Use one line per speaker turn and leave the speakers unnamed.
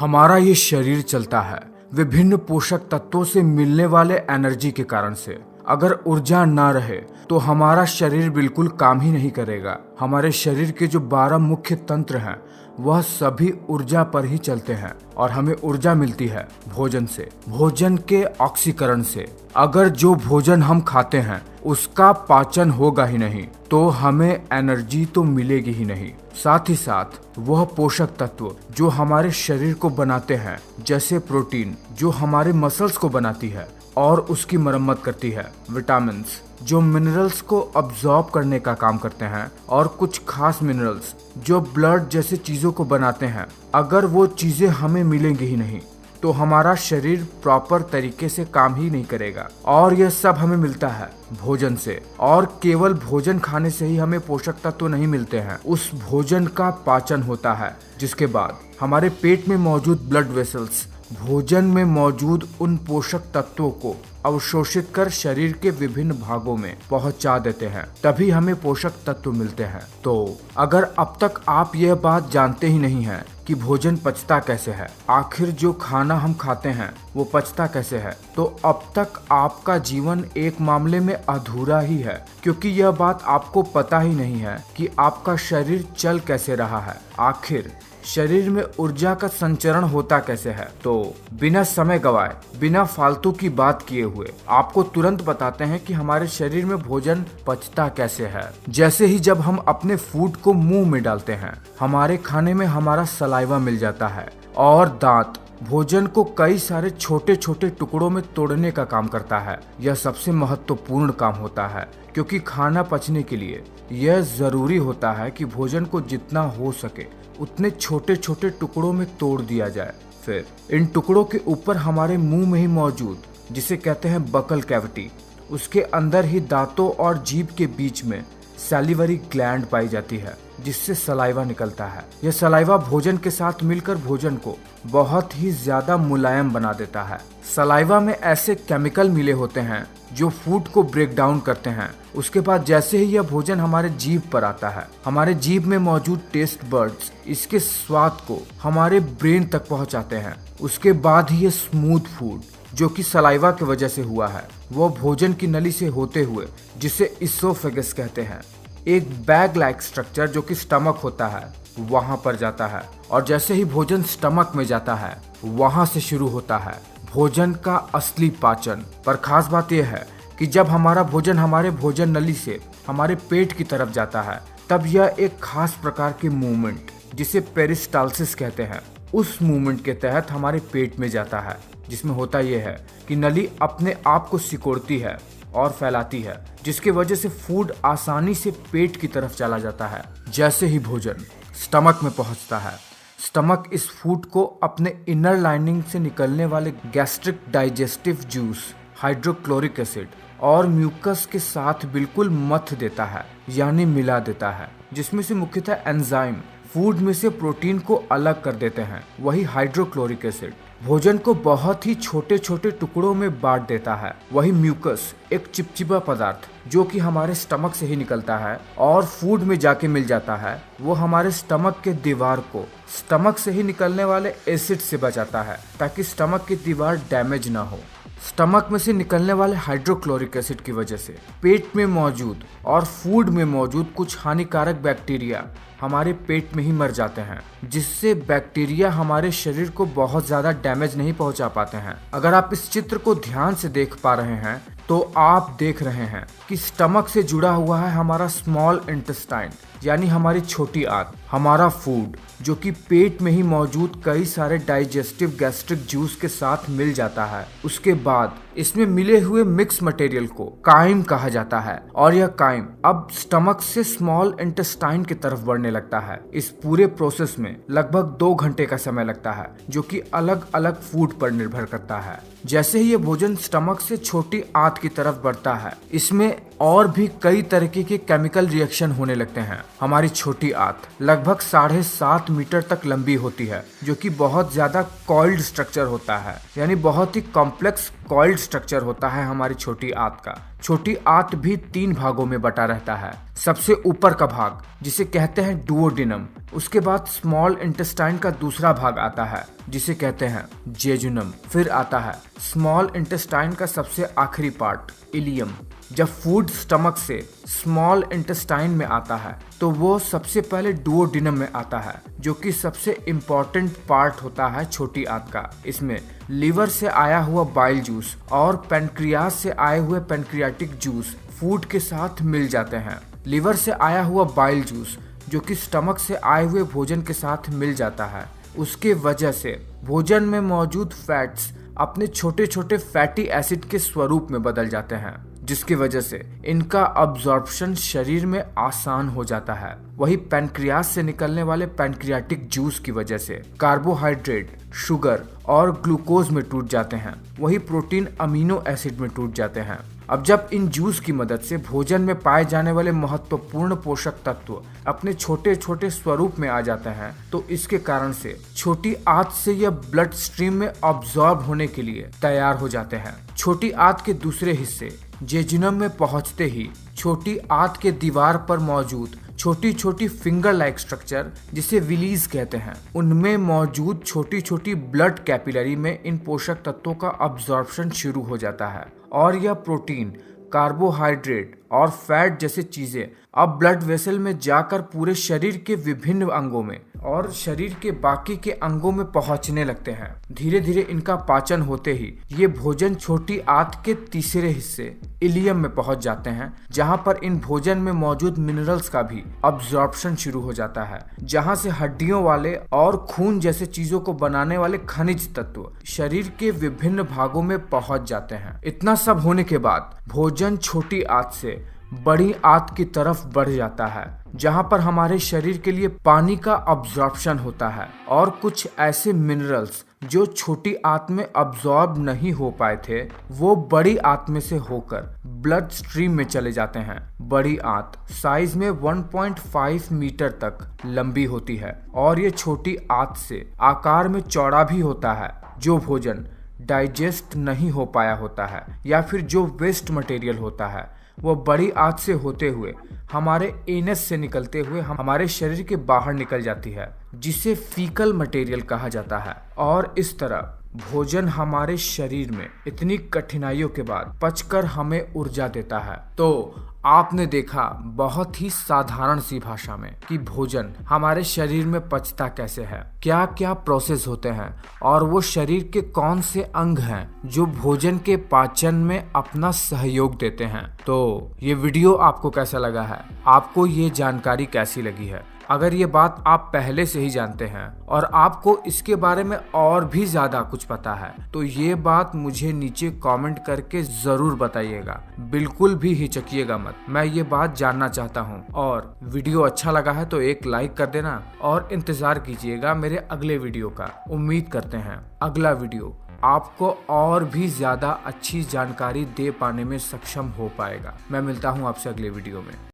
हमारा ये शरीर चलता है विभिन्न पोषक तत्वों से मिलने वाले एनर्जी के कारण से। अगर ऊर्जा ना रहे तो हमारा शरीर बिल्कुल काम ही नहीं करेगा। हमारे शरीर के जो 12 मुख्य तंत्र हैं वह सभी ऊर्जा पर ही चलते हैं और हमें ऊर्जा मिलती है भोजन से, भोजन के ऑक्सीकरण से। अगर जो भोजन हम खाते हैं उसका पाचन होगा ही नहीं तो हमें एनर्जी तो मिलेगी ही नहीं। साथ ही साथ वह पोषक तत्व जो हमारे शरीर को बनाते हैं, जैसे प्रोटीन जो हमारे मसल्स को बनाती है और उसकी मरम्मत करती है, विटामिन्स जो मिनरल्स को अब्सॉर्ब करने का काम करते हैं, और कुछ खास मिनरल्स जो ब्लड जैसे चीजों को बनाते हैं। अगर वो चीजें हमें मिलेंगी ही नहीं तो हमारा शरीर प्रॉपर तरीके से काम ही नहीं करेगा। और यह सब हमें मिलता है भोजन से, और केवल भोजन खाने से ही हमें पोषक तत्व नहीं मिलते हैं। उस भोजन का पाचन होता है, जिसके बाद हमारे पेट में मौजूद ब्लड वेसल्स भोजन में मौजूद उन पोषक तत्वों को अवशोषित कर शरीर के विभिन्न भागों में पहुंचा देते हैं, तभी हमें पोषक तत्व मिलते हैं। तो अगर अब तक आप यह बात जानते ही नहीं हैं कि भोजन पचता कैसे है, आखिर जो खाना हम खाते हैं वो पचता कैसे है, तो अब तक आपका जीवन एक मामले में अधूरा ही है, क्योंकि यह बात आपको पता ही नहीं है कि आपका शरीर चल कैसे रहा है, आखिर शरीर में ऊर्जा का संचरण होता कैसे है। तो बिना समय गवाए, बिना फालतू की बात किए हुए आपको तुरंत बताते हैं कि हमारे शरीर में भोजन पचता कैसे है। जैसे ही जब हम अपने फूड को मुंह में डालते हैं, हमारे खाने में हमारा सलाइवा मिल जाता है और दांत भोजन को कई सारे छोटे छोटे टुकड़ों में तोड़ने का काम करता है। यह सबसे महत्वपूर्ण काम होता है, क्योंकि खाना पचने के लिए यह जरूरी होता है कि भोजन को जितना हो सके उतने छोटे छोटे टुकड़ों में तोड़ दिया जाए। फिर इन टुकड़ों के ऊपर हमारे मुंह में ही मौजूद, जिसे कहते हैं बकल कैविटी, उसके अंदर ही दांतों और जीभ के बीच में सैलिवरी ग्लैंड पाई जाती है, जिससे सलाइवा निकलता है। यह सलाइवा भोजन के साथ मिलकर भोजन को बहुत ही ज्यादा मुलायम बना देता है। सलाइवा में ऐसे केमिकल मिले होते हैं जो फूड को ब्रेक डाउन करते हैं। उसके बाद जैसे ही यह भोजन हमारे जीभ पर आता है, हमारे जीभ में मौजूद टेस्ट बर्ड्स इसके स्वाद को हमारे ब्रेन तक पहुंचाते हैं। उसके बाद ही ये स्मूथ फूड जो कि सलाइवा की वजह से हुआ है, वो भोजन की नली से होते हुए, जिसे इसोफेगस कहते हैं, एक बैग लाइक स्ट्रक्चर जो कि स्टमक होता है, वहां पर जाता है। और जैसे ही भोजन स्टमक में जाता है, वहां से शुरू होता है भोजन का असली पाचन। पर खास बात यह है कि जब हमारा भोजन हमारे भोजन नली से हमारे पेट की तरफ जाता है, तब यह एक खास प्रकार की मूवमेंट, जिसे पेरिस्टालसिस कहते हैं, उस मूवमेंट के तहत हमारे पेट में जाता है, जिसमें होता यह है कि नली अपने आप को सिकोड़ती है और फैलाती है, जिसकी वजह से फूड आसानी से पेट की तरफ चला जाता है। जैसे ही भोजन स्टमक में पहुंचता है, स्टमक इस फूड को अपने इनर लाइनिंग से निकलने वाले gastric digestive juice, hydrochloric acid और म्यूकस के साथ बिल्कुल मथ देता है, यानी मिला देता है, जिसमें से मुख्यतः एंजाइम फूड में से प्रोटीन को अलग कर देते हैं। वही हाइड्रोक्लोरिक एसिड भोजन को बहुत ही छोटे छोटे टुकड़ों में बांट देता है। वही म्यूकस एक चिपचिपा पदार्थ जो कि हमारे स्टमक से ही निकलता है और फूड में जाके मिल जाता है, वो हमारे स्टमक के दीवार को स्टमक से ही निकलने वाले एसिड से बचाता है, ताकि स्टमक की दीवार डैमेज ना हो। स्टमक में से निकलने वाले हाइड्रोक्लोरिक एसिड की वजह से पेट में मौजूद और फूड में मौजूद कुछ हानिकारक बैक्टीरिया हमारे पेट में ही मर जाते हैं, जिससे बैक्टीरिया हमारे शरीर को बहुत ज्यादा डैमेज नहीं पहुंचा पाते हैं। अगर आप इस चित्र को ध्यान से देख पा रहे हैं तो आप देख रहे हैं कि स्टमक से जुड़ा हुआ है हमारा स्मॉल इंटेस्टाइन, यानी हमारी छोटी आंत। हमारा फूड जो कि पेट में ही मौजूद कई सारे डाइजेस्टिव गैस्ट्रिक जूस के साथ मिल जाता है। उसके बाद इसमें मिले हुए मिक्स मटेरियल को काइम कहा जाता है, और यह काइम अब स्टमक से स्मॉल इंटेस्टाइन की तरफ बढ़ने लगता है। इस पूरे प्रोसेस में लगभग 2 घंटे का समय लगता है, जो कि अलग अलग फूड पर निर्भर करता है। जैसे ही ये भोजन स्टमक से छोटी आंत की तरफ बढ़ता है, इसमें और भी कई तरीके के केमिकल रिएक्शन होने लगते हैं। हमारी छोटी आंत लगभग 7.5 मीटर तक लंबी होती है, जो कि बहुत ज्यादा कॉइल्ड स्ट्रक्चर होता है, यानी बहुत ही कॉम्प्लेक्स कॉइल्ड स्ट्रक्चर होता है हमारी छोटी आंत का। छोटी आंत भी 3 भागों में बटा रहता है। सबसे ऊपर का भाग जिसे कहते हैं डुओडेनम, उसके बाद स्मॉल इंटेस्टाइन का दूसरा भाग आता है जिसे कहते हैं जेजुनम, फिर आता है स्मॉल इंटेस्टाइन का सबसे आखिरी पार्ट इलियम। जब फूड स्टमक से स्मॉल इंटेस्टाइन में आता है तो वो सबसे पहले डुओडेनम में आता है, जो कि सबसे इम्पोर्टेंट पार्ट होता है छोटी आंत का। इसमें लीवर से आया हुआ बाइल जूस और पैनक्रियास से आए हुए पैनक्रियाटिक जूस फूड के साथ मिल जाते हैं। लीवर से आया हुआ बाइल जूस जो कि स्टमक से आए हुए भोजन के साथ मिल जाता है, उसके वजह से भोजन में मौजूद फैट्स अपने छोटे छोटे फैटी एसिड के स्वरूप में बदल जाते हैं, जिसकी वजह से इनका अब्जॉर्प्शन शरीर में आसान हो जाता है। वही पैनक्रियास से निकलने वाले पैनक्रियाटिक जूस की वजह से कार्बोहाइड्रेट, शुगर और ग्लूकोज में टूट जाते हैं। वही प्रोटीन अमीनो एसिड में टूट जाते हैं। अब जब इन जूस की मदद से भोजन में पाए जाने वाले महत्वपूर्ण पोषक तत्व अपने छोटे छोटे स्वरूप में आ जाते हैं, तो इसके कारण से छोटी आंत से यह ब्लड स्ट्रीम में अब्सॉर्ब होने के लिए तैयार हो जाते हैं। छोटी आंत के दूसरे हिस्से जेजुनम में पहुंचते ही छोटी आंत के दीवार पर मौजूद छोटी छोटी फिंगर लाइक स्ट्रक्चर जिसे विलीज कहते हैं, उनमें मौजूद छोटी छोटी ब्लड कैपिलरी में इन पोषक तत्वों का अब्जॉर्प्शन शुरू हो जाता है और यह प्रोटीन, कार्बोहाइड्रेट और फैट जैसे चीजें अब ब्लड वेसल में जाकर पूरे शरीर के विभिन्न अंगों में और शरीर के बाकी के अंगों में पहुंचने लगते हैं। धीरे धीरे इनका पाचन होते ही ये भोजन छोटी आंत के तीसरे हिस्से इलियम में पहुंच जाते हैं, जहां पर इन भोजन में मौजूद मिनरल्स का भी अब्जॉर्प्शन शुरू हो जाता है, जहां से हड्डियों वाले और खून जैसे चीजों को बनाने वाले खनिज तत्व शरीर के विभिन्न भागों में पहुंच जाते हैं। इतना सब होने के बाद भोजन छोटी आंत से बड़ी आंत की तरफ बढ़ जाता है, जहां पर हमारे शरीर के लिए पानी का अब्जॉर्प्शन होता है और कुछ ऐसे मिनरल्स जो छोटी आंत में अब्सॉर्ब नहीं हो पाए थे वो बड़ी आंत में से होकर ब्लड स्ट्रीम में चले जाते हैं। बड़ी आंत साइज में 1.5 मीटर तक लंबी होती है और ये छोटी आंत से आकार में चौड़ा भी होता है। जो भोजन डाइजेस्ट नहीं हो पाया होता है या फिर जो वेस्ट मटेरियल होता है वो बड़ी आंत से होते हुए हमारे एनस से निकलते हुए हमारे शरीर के बाहर निकल जाती है, जिसे फीकल मटेरियल कहा जाता है। और इस तरह भोजन हमारे शरीर में इतनी कठिनाइयों के बाद पचकर हमें ऊर्जा देता है। तो आपने देखा बहुत ही साधारण सी भाषा में कि भोजन हमारे शरीर में पचता कैसे है, क्या क्या प्रोसेस होते हैं और वो शरीर के कौन से अंग हैं जो भोजन के पाचन में अपना सहयोग देते हैं। तो ये वीडियो आपको कैसा लगा है, आपको ये जानकारी कैसी लगी है? अगर ये बात आप पहले से ही जानते हैं और आपको इसके बारे में और भी ज्यादा कुछ पता है तो ये बात मुझे नीचे कमेंट करके जरूर बताइएगा। बिल्कुल भी हिचकिएगा मत, मैं ये बात जानना चाहता हूँ। और वीडियो अच्छा लगा है तो एक लाइक कर देना और इंतजार कीजिएगा मेरे अगले वीडियो का। उम्मीद करते हैं अगला वीडियो आपको और भी ज्यादा अच्छी जानकारी दे पाने में सक्षम हो पाएगा। मैं मिलता हूँ आपसे अगले वीडियो में।